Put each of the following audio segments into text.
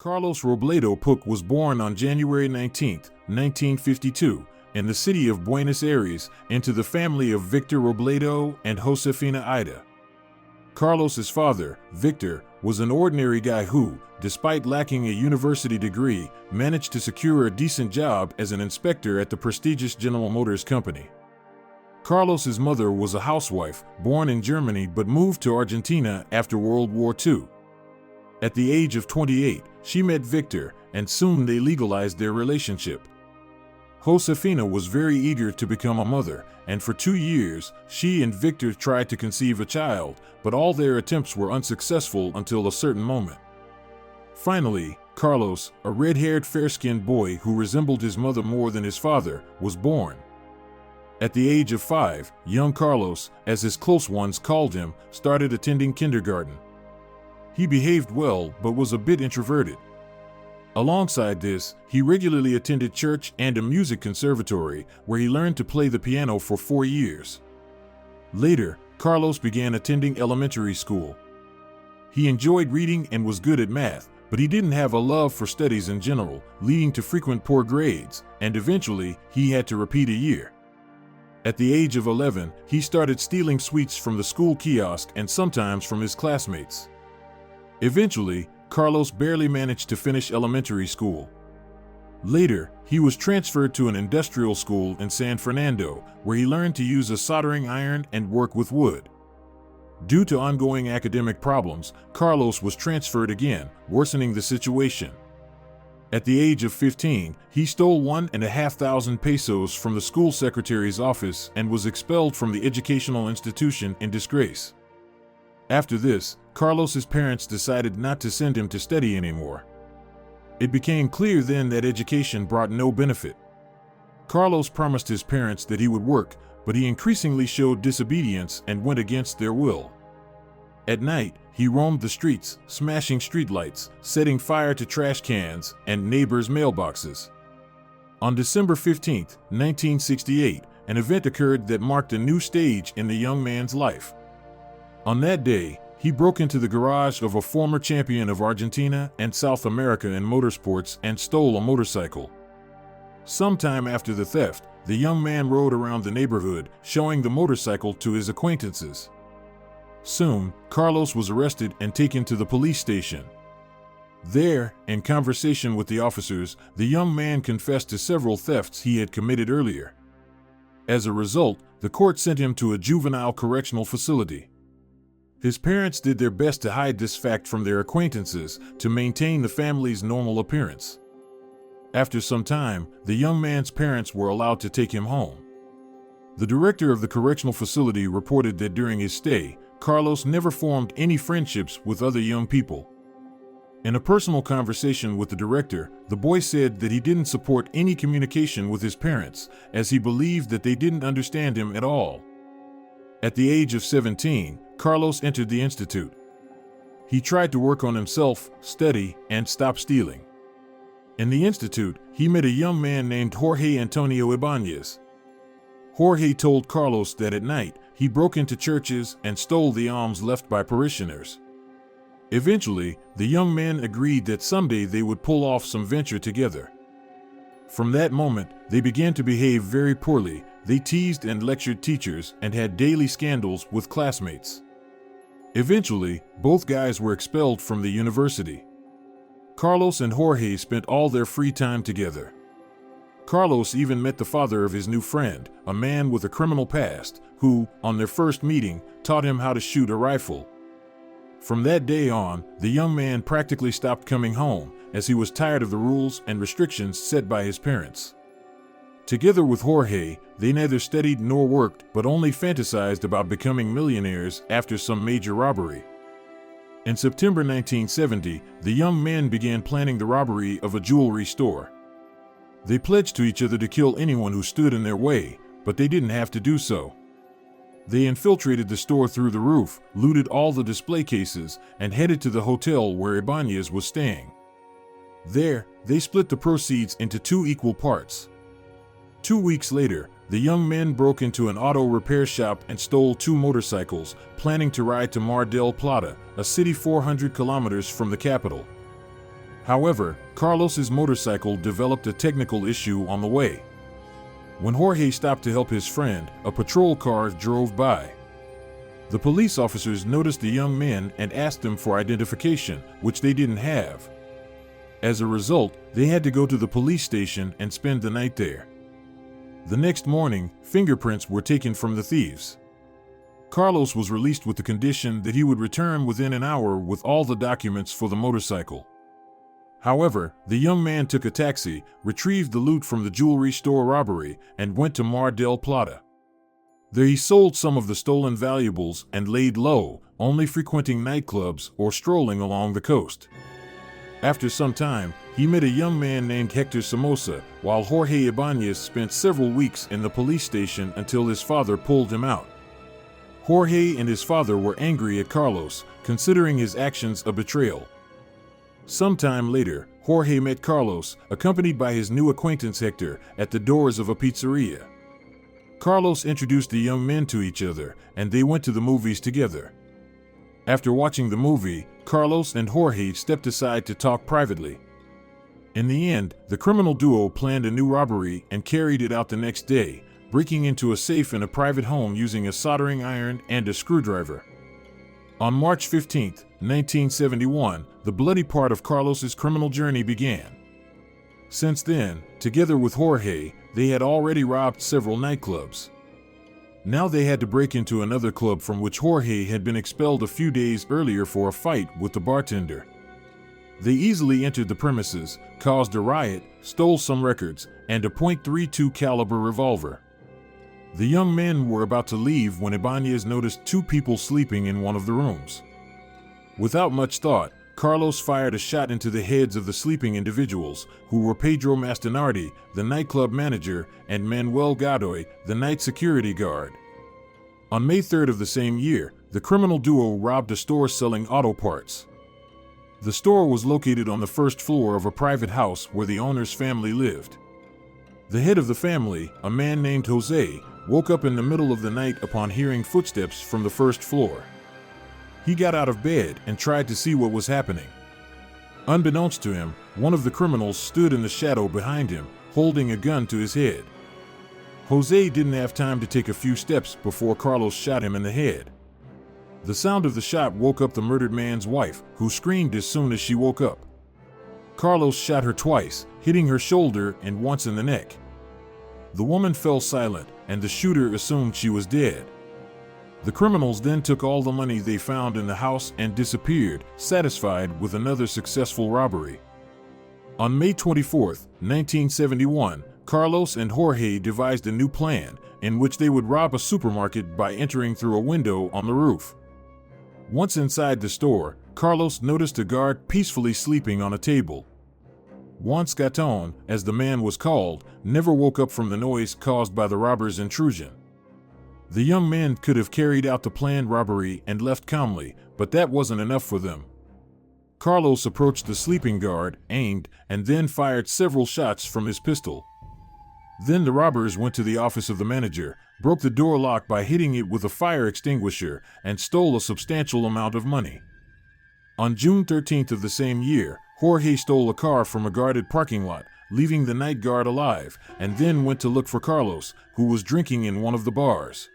Carlos Robledo Puch was born on January 19, 1952, in the city of Buenos Aires, into the family of Victor Robledo and Josefina Ida. Carlos's father, Victor, was an ordinary guy who, despite lacking a university degree, managed to secure a decent job as an inspector at the prestigious General Motors company. Carlos's mother was a housewife, born in Germany but moved to Argentina after World War II. At the age of 28, she met Victor, and soon they legalized their relationship. Josefina was very eager to become a mother, and for 2 years, she and Victor tried to conceive a child, but all their attempts were unsuccessful until a certain moment. Finally, Carlos, a red-haired, fair-skinned boy who resembled his mother more than his father, was born. At the age of 5, young Carlos, as his close ones called him, started attending kindergarten. He behaved well but was a bit introverted. Alongside this, he regularly attended church and a music conservatory, where he learned to play the piano for 4 years. Later, Carlos began attending elementary school. He enjoyed reading and was good at math, but he didn't have a love for studies in general, leading to frequent poor grades, and eventually, he had to repeat a year. At the age of 11, he started stealing sweets from the school kiosk and sometimes from his classmates. Eventually, Carlos barely managed to finish elementary school. Later, he was transferred to an industrial school in San Fernando, where he learned to use a soldering iron and work with wood. Due to ongoing academic problems, Carlos was transferred again, worsening the situation. At the age of 15, he stole 1,500 pesos from the school secretary's office and was expelled from the educational institution in disgrace. After this, Carlos's parents decided not to send him to study anymore. It became clear then that education brought no benefit. Carlos promised his parents that he would work, but he increasingly showed disobedience and went against their will. At night, he roamed the streets, smashing streetlights, setting fire to trash cans and neighbors' mailboxes. On December 15, 1968, an event occurred that marked a new stage in the young man's life. On that day, he broke into the garage of a former champion of Argentina and South America in motorsports and stole a motorcycle. Sometime after the theft, the young man rode around the neighborhood, showing the motorcycle to his acquaintances. Soon, Carlos was arrested and taken to the police station. There, in conversation with the officers, the young man confessed to several thefts he had committed earlier. As a result, the court sent him to a juvenile correctional facility. His parents did their best to hide this fact from their acquaintances to maintain the family's normal appearance. After some time, the young man's parents were allowed to take him home. The director of the correctional facility reported that during his stay, Carlos never formed any friendships with other young people. In a personal conversation with the director, the boy said that he didn't support any communication with his parents, as he believed that they didn't understand him at all. At the age of 17, Carlos entered the institute. He tried to work on himself, study, and stop stealing. In the institute, he met a young man named Jorge Antonio Ibanez. Jorge told Carlos that at night, he broke into churches and stole the alms left by parishioners. Eventually, the young man agreed that someday they would pull off some venture together. From that moment, they began to behave very poorly. They teased and lectured teachers and had daily scandals with classmates. Eventually, both guys were expelled from the university. Carlos and Jorge spent all their free time together. Carlos even met the father of his new friend, a man with a criminal past, who, on their first meeting, taught him how to shoot a rifle. From that day on, the young man practically stopped coming home, as he was tired of the rules and restrictions set by his parents. Together with Jorge, they neither studied nor worked, but only fantasized about becoming millionaires after some major robbery. In September 1970, the young men began planning the robbery of a jewelry store. They pledged to each other to kill anyone who stood in their way, but they didn't have to do so. They infiltrated the store through the roof, looted all the display cases, and headed to the hotel where Ibanez was staying. There, they split the proceeds into 2 equal parts. 2 weeks later, the young men broke into an auto repair shop and stole 2 motorcycles, planning to ride to Mar del Plata, a city 400 kilometers from the capital. However, Carlos's motorcycle developed a technical issue on the way. When Jorge stopped to help his friend, a patrol car drove by. The police officers noticed the young men and asked them for identification, which they didn't have. As a result, they had to go to the police station and spend the night there. The next morning, fingerprints were taken from the thieves. Carlos was released with the condition that he would return within an hour with all the documents for the motorcycle. However, the young man took a taxi, retrieved the loot from the jewelry store robbery, and went to Mar del Plata. There he sold some of the stolen valuables and laid low, only frequenting nightclubs or strolling along the coast. After some time, he met a young man named Hector Somoza, while Jorge Ibanez spent several weeks in the police station until his father pulled him out. Jorge and his father were angry at Carlos, considering his actions a betrayal. Sometime later, Jorge met Carlos, accompanied by his new acquaintance Hector, at the doors of a pizzeria. Carlos introduced the young men to each other, and they went to the movies together. After watching the movie, Carlos and Jorge stepped aside to talk privately. In the end, the criminal duo planned a new robbery and carried it out the next day, breaking into a safe in a private home using a soldering iron and a screwdriver. On March 15, 1971, the bloody part of Carlos's criminal journey began. Since then, together with Jorge, they had already robbed several nightclubs. Now they had to break into another club from which Jorge had been expelled a few days earlier for a fight with the bartender. They easily entered the premises, caused a riot, stole some records, and a .32 caliber revolver. The young men were about to leave when Ibanez noticed two people sleeping in one of the rooms. Without much thought, Carlos fired a shot into the heads of the sleeping individuals, who were Pedro Mastinardi, the nightclub manager, and Manuel Godoy, the night security guard. On May 3rd of the same year, the criminal duo robbed a store selling auto parts. The store was located on the first floor of a private house where the owner's family lived. The head of the family, a man named Jose, woke up in the middle of the night upon hearing footsteps from the first floor. He got out of bed and tried to see what was happening. Unbeknownst to him, one of the criminals stood in the shadow behind him, holding a gun to his head. Jose didn't have time to take a few steps before Carlos shot him in the head. The sound of the shot woke up the murdered man's wife, who screamed as soon as she woke up. Carlos shot her twice, hitting her shoulder and once in the neck. The woman fell silent, and the shooter assumed she was dead. The criminals then took all the money they found in the house and disappeared, satisfied with another successful robbery. On May 24, 1971, Carlos and Jorge devised a new plan, in which they would rob a supermarket by entering through a window on the roof. Once inside the store, Carlos noticed a guard peacefully sleeping on a table. Juan Scaton, as the man was called, never woke up from the noise caused by the robbers' intrusion. The young men could have carried out the planned robbery and left calmly, but that wasn't enough for them. Carlos approached the sleeping guard, aimed, and then fired several shots from his pistol. Then the robbers went to the office of the manager, broke the door lock by hitting it with a fire extinguisher, and stole a substantial amount of money. On June 13th of the same year, Jorge stole a car from a guarded parking lot, leaving the night guard alive, and then went to look for Carlos, who was drinking in one of the bars.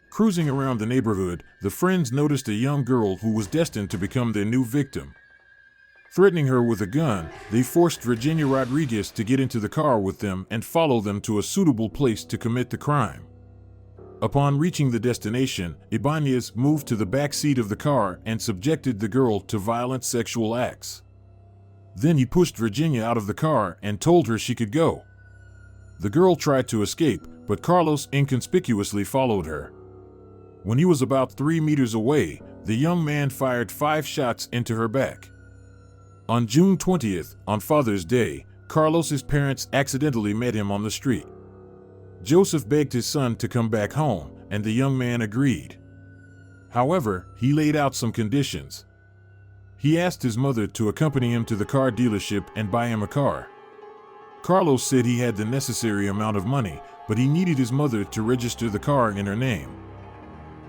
Cruising around the neighborhood, the friends noticed a young girl who was destined to become their new victim. Threatening her with a gun, they forced Virginia Rodriguez to get into the car with them and follow them to a suitable place to commit the crime. Upon reaching the destination, Ibanez moved to the back seat of the car and subjected the girl to violent sexual acts. Then he pushed Virginia out of the car and told her she could go. The girl tried to escape, but Carlos inconspicuously followed her. When he was about 3 meters away, the young man fired 5 shots into her back. On June 20th, on Father's Day, Carlos's parents accidentally met him on the street. Joseph begged his son to come back home, and the young man agreed. However, he laid out some conditions. He asked his mother to accompany him to the car dealership and buy him a car. Carlos said he had the necessary amount of money, but he needed his mother to register the car in her name.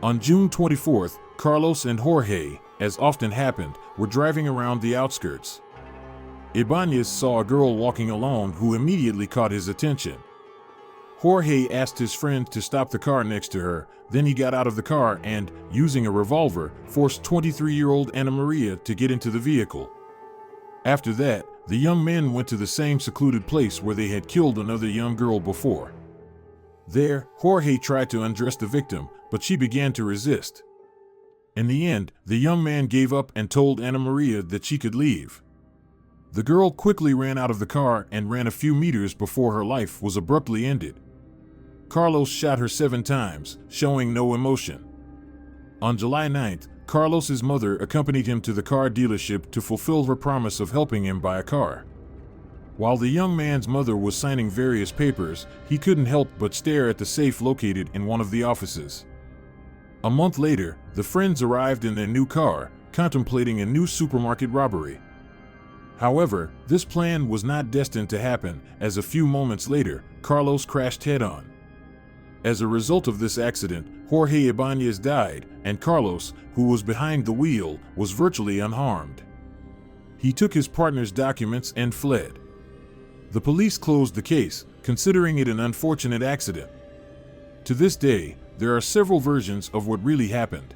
On June 24th, Carlos and Jorge, as often happened, were driving around the outskirts. Ibanez saw a girl walking alone who immediately caught his attention. Jorge asked his friend to stop the car next to her, then he got out of the car and, using a revolver, forced 23-year-old Ana Maria to get into the vehicle. After that, the young men went to the same secluded place where they had killed another young girl before. There, Jorge tried to undress the victim, but she began to resist. In the end, the young man gave up and told Ana Maria that she could leave. The girl quickly ran out of the car and ran a few meters before her life was abruptly ended. Carlos shot her 7 times, showing no emotion. On July 9th, Carlos's mother accompanied him to the car dealership to fulfill her promise of helping him buy a car. While the young man's mother was signing various papers, he couldn't help but stare at the safe located in one of the offices. A month later, the friends arrived in their new car, contemplating a new supermarket robbery. However, this plan was not destined to happen, as a few moments later, Carlos crashed head-on. As a result of this accident, Jorge Ibanez died, and Carlos, who was behind the wheel, was virtually unharmed. He took his partner's documents and fled. The police closed the case, considering it an unfortunate accident. To this day, there are several versions of what really happened.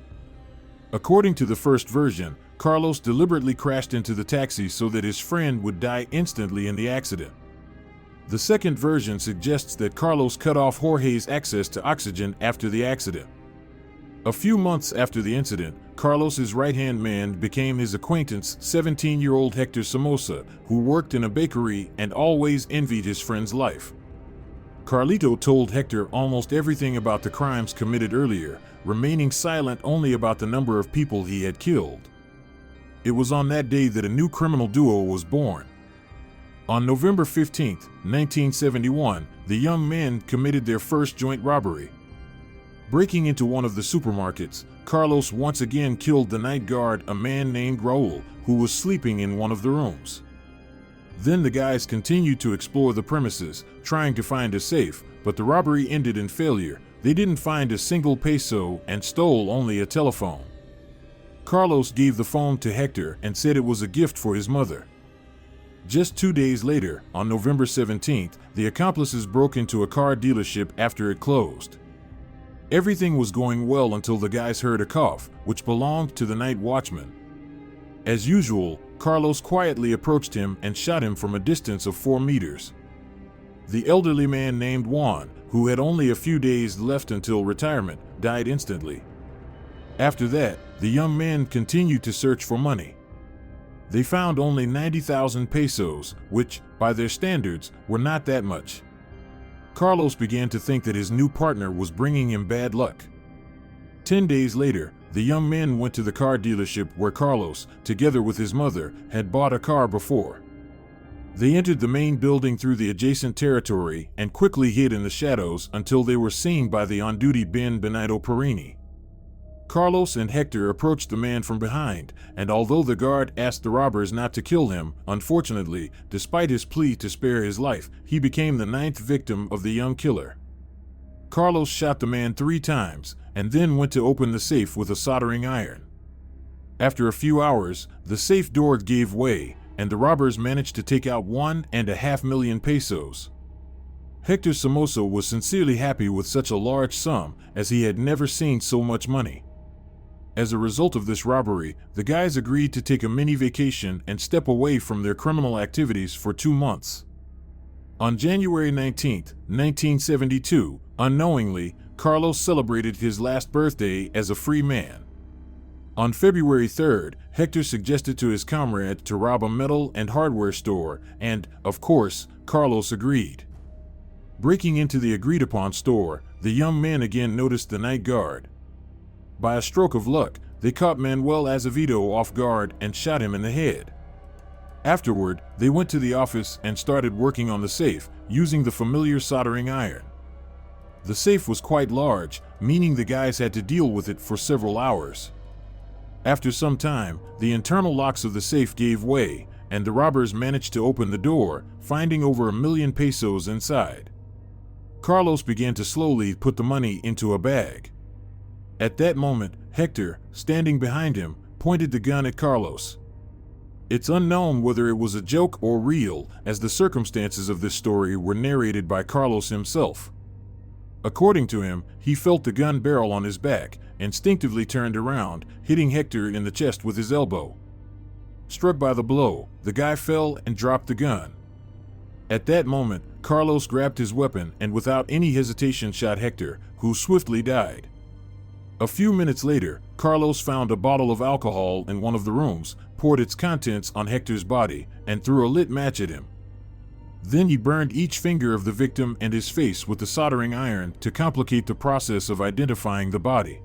According to the first version, Carlos deliberately crashed into the taxi so that his friend would die instantly in the accident. The second version suggests that Carlos cut off Jorge's access to oxygen after the accident. A few months after the incident, Carlos's right-hand man became his acquaintance, 17-year-old Hector Somoza, who worked in a bakery and always envied his friend's life. Carlito told Hector almost everything about the crimes committed earlier, remaining silent only about the number of people he had killed. It was on that day that a new criminal duo was born. On November 15, 1971, the young men committed their first joint robbery. Breaking into one of the supermarkets, Carlos once again killed the night guard, a man named Raul, who was sleeping in one of the rooms. Then the guys continued to explore the premises, trying to find a safe, but the robbery ended in failure. They didn't find a single peso and stole only a telephone. Carlos gave the phone to Hector and said it was a gift for his mother. Just 2 days later, on November 17th, the accomplices broke into a car dealership after it closed. Everything was going well until the guys heard a cough, which belonged to the night watchman. As usual, Carlos quietly approached him and shot him from a distance of 4 meters. The elderly man named Juan, who had only a few days left until retirement, died instantly. After that, the young men continued to search for money. They found only 90,000 pesos, which, by their standards, were not that much. Carlos began to think that his new partner was bringing him bad luck. 10 days later, the young men went to the car dealership where Carlos, together with his mother, had bought a car before. They entered the main building through the adjacent territory and quickly hid in the shadows until they were seen by the on-duty Benito Perini. Carlos and Hector approached the man from behind, and although the guard asked the robbers not to kill him, unfortunately, despite his plea to spare his life, he became the 9th victim of the young killer. Carlos shot the man 3 times, and then went to open the safe with a soldering iron. After a few hours, the safe door gave way, and the robbers managed to take out 1.5 million pesos. Hector Somoza was sincerely happy with such a large sum, as he had never seen so much money. As a result of this robbery, the guys agreed to take a mini vacation and step away from their criminal activities for 2 months. On January 19, 1972, unknowingly, Carlos celebrated his last birthday as a free man. On February 3rd, Hector suggested to his comrade to rob a metal and hardware store, and, of course, Carlos agreed. Breaking into the agreed-upon store, the young men again noticed the night guard. By a stroke of luck, they caught Manuel Azevedo off guard and shot him in the head. Afterward, they went to the office and started working on the safe, using the familiar soldering iron. The safe was quite large, meaning the guys had to deal with it for several hours. After some time, the internal locks of the safe gave way, and the robbers managed to open the door, finding over 1 million pesos inside. Carlos began to slowly put the money into a bag. At that moment, Hector, standing behind him, pointed the gun at Carlos. It's unknown whether it was a joke or real, as the circumstances of this story were narrated by Carlos himself. According to him, he felt the gun barrel on his back, instinctively turned around, hitting Hector in the chest with his elbow. Struck by the blow, the guy fell and dropped the gun. At that moment, Carlos grabbed his weapon and without any hesitation shot Hector, who swiftly died. A few minutes later, Carlos found a bottle of alcohol in one of the rooms, poured its contents on Hector's body, and threw a lit match at him. Then he burned each finger of the victim and his face with a soldering iron to complicate the process of identifying the body.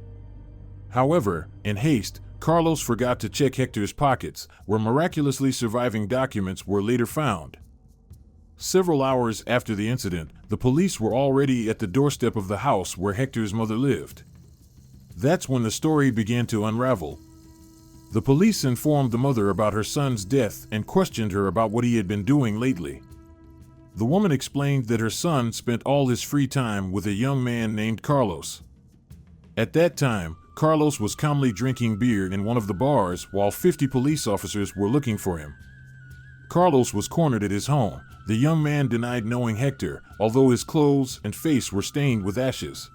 However, in haste, Carlos forgot to check Hector's pockets, where miraculously surviving documents were later found. Several hours after the incident, the police were already at the doorstep of the house where Hector's mother lived. That's when the story began to unravel. The police informed the mother about her son's death and questioned her about what he had been doing lately. The woman explained that her son spent all his free time with a young man named Carlos. At that time, Carlos was calmly drinking beer in one of the bars while 50 police officers were looking for him. Carlos was cornered at his home. The young man denied knowing Hector, although his clothes and face were stained with ashes.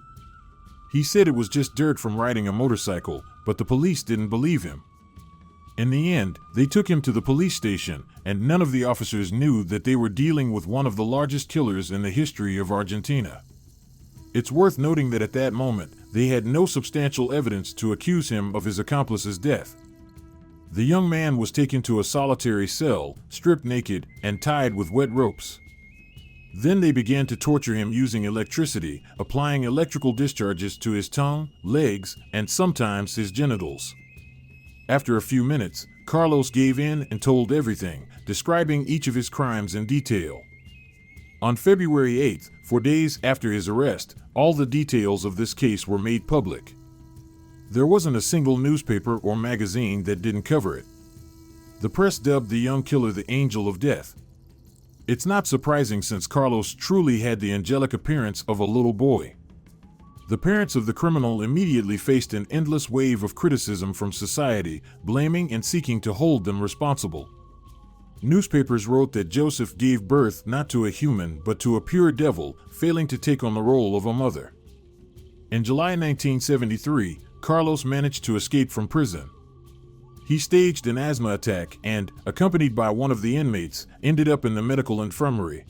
He said it was just dirt from riding a motorcycle, but the police didn't believe him. In the end, they took him to the police station, and none of the officers knew that they were dealing with one of the largest killers in the history of Argentina. It's worth noting that at that moment, they had no substantial evidence to accuse him of his accomplice's death. The young man was taken to a solitary cell, stripped naked, and tied with wet ropes. Then they began to torture him using electricity, applying electrical discharges to his tongue, legs, and sometimes his genitals. After a few minutes, Carlos gave in and told everything, describing each of his crimes in detail. On February 8th, 4 days after his arrest, all the details of this case were made public. There wasn't a single newspaper or magazine that didn't cover it. The press dubbed the young killer the Angel of Death. It's not surprising since Carlos truly had the angelic appearance of a little boy. The parents of the criminal immediately faced an endless wave of criticism from society, blaming and seeking to hold them responsible. Newspapers wrote that Joseph gave birth not to a human but to a pure devil, failing to take on the role of a mother. In July 1973, Carlos managed to escape from prison. He staged an asthma attack and, accompanied by one of the inmates, ended up in the medical infirmary.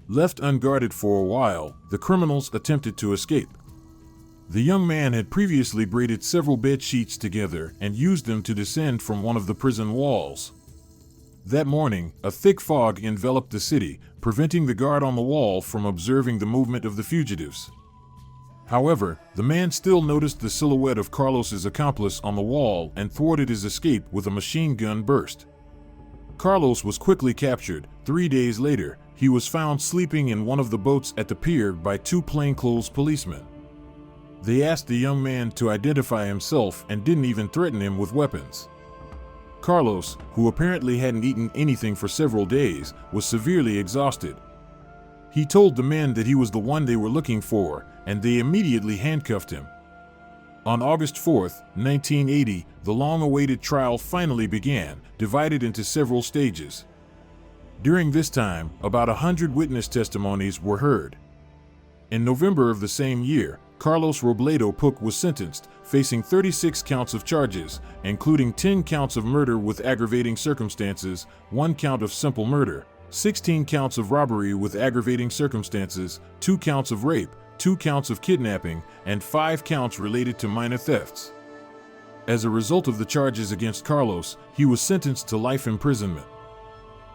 Left unguarded for a while, the criminals attempted to escape. The young man had previously braided several bed sheets together and used them to descend from one of the prison walls. That morning, a thick fog enveloped the city, preventing the guard on the wall from observing the movement of the fugitives. However, the man still noticed the silhouette of Carlos's accomplice on the wall and thwarted his escape with a machine gun burst. Carlos was quickly captured. 3 days later, he was found sleeping in one of the boats at the pier by 2 plainclothes policemen. They asked the young man to identify himself and didn't even threaten him with weapons. Carlos, who apparently hadn't eaten anything for several days, was severely exhausted. He told the men that he was the one they were looking for, and they immediately handcuffed him. On August 4, 1980, the long-awaited trial finally began, divided into several stages. During this time, about 100 witness testimonies were heard. In November of the same year, Carlos Robledo Puch was sentenced, facing 36 counts of charges, including 10 counts of murder with aggravating circumstances, 1 count of simple murder, 16 counts of robbery with aggravating circumstances, 2 counts of rape, 2 counts of kidnapping, and 5 counts related to minor thefts. As a result of the charges against Carlos, he was sentenced to life imprisonment.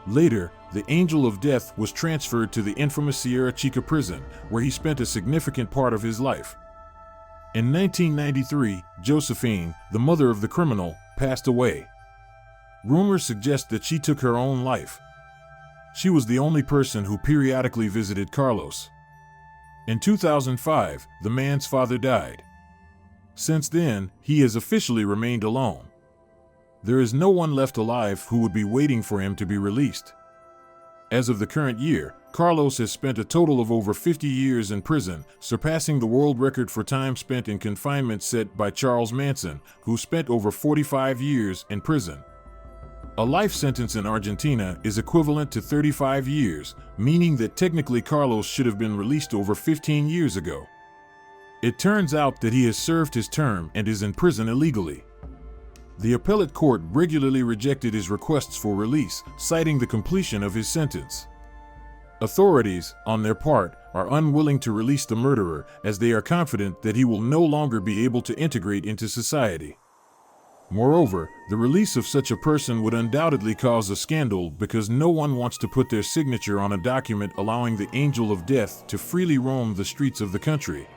Later, the Angel of Death was transferred to the infamous Sierra Chica prison, where he spent a significant part of his life. In 1993, Josephine, the mother of the criminal, passed away. Rumors suggest that she took her own life. She was the only person who periodically visited Carlos. In 2005, the man's father died. Since then, he has officially remained alone. There is no one left alive who would be waiting for him to be released. As of the current year, Carlos has spent a total of over 50 years in prison, surpassing the world record for time spent in confinement set by Charles Manson, who spent over 45 years in prison. A life sentence in Argentina is equivalent to 35 years, meaning that technically Carlos should have been released over 15 years ago. It turns out that he has served his term and is in prison illegally. The appellate court regularly rejected his requests for release, citing the completion of his sentence. Authorities, on their part, are unwilling to release the murderer as they are confident that he will no longer be able to integrate into society. Moreover, the release of such a person would undoubtedly cause a scandal because no one wants to put their signature on a document allowing the angel of death to freely roam the streets of the country.